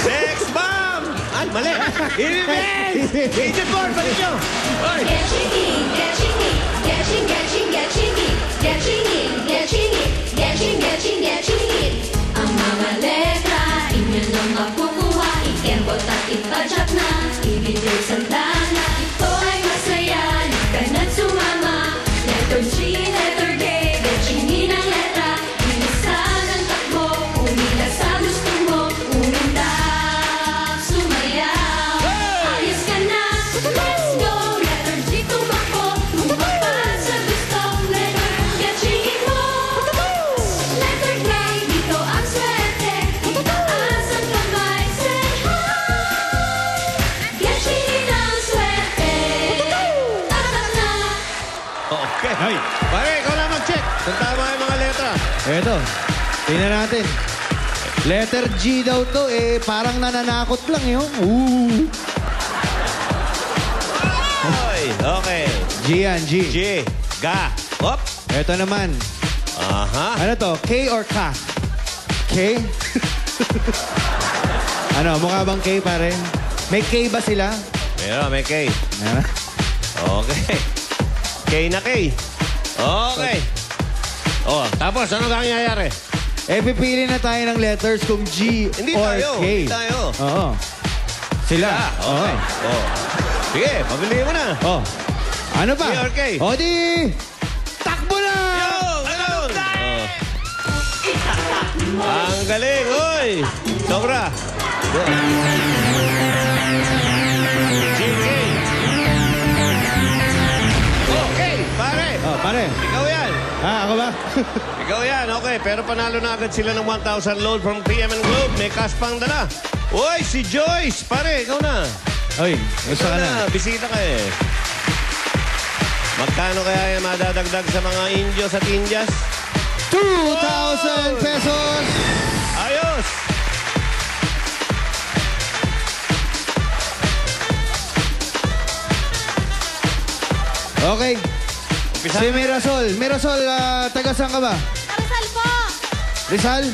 Next, ma'am! Ay, mali! Ibig! Agent Board, balik nyo! Oy! Ang mga letra, inyo nang makukuha. I-kembot at ipadyak na, ibigay sandana. Ito ay masaya, di ka na't sumama. Letter G, letter K, betchingin ang letra. Bilisan ang takbo, umila sa gusto mo. Umindak, sumayaw. Ayos ka na, let's go. Letter G, tumakbo. Tumapad sa gusto, letter betchingin mo. Letter K, dito ang swerte. Itaas ang kamay, say hi. Betchingin ang swerte. Tatak na. Okay. Ay. Pare, ikaw na mag-check. Kung tama yung mga letra. Eto, tingnan natin. Letter G daw to, parang nananakot lang yun. Ooh. Oy, okay. G yan, G. G. Ga. Hop. Eto naman. Aha. Ano to? K or K? K? Ano, mukha bang K pare? May K ba sila? Meron, may K. Meron? Okay. K na K. Okay. Oh, tapos ano nangyayari? Pipili na tayo ng letters kung G Hindi or tayo. K. Hindi tayo. Oo. Sila. Okay. Oh. Sige, pabili mo na. Oh. Ano pa? G or K? O di, takbo na! Ayun! Ang galing, oy! Sobra. GK. Okay, pare. Oh, pare. Ikaw yan. Ako ba? Ikaw yan, okay. Pero panalo na agad sila ng 1,000 load from PM and Globe. May cash pang dala. Uy, si Joyce. Pare, ikaw na. Oy, gusto Ikaw ka na. bisita ka eh. Magkano kaya yung madadagdag sa mga Indios at Indias? 2,000 pesos! Ayos! Okay. Umpisa Si Mirasol. Mirasol, taga saan ka ba? Rizal po! Rizal?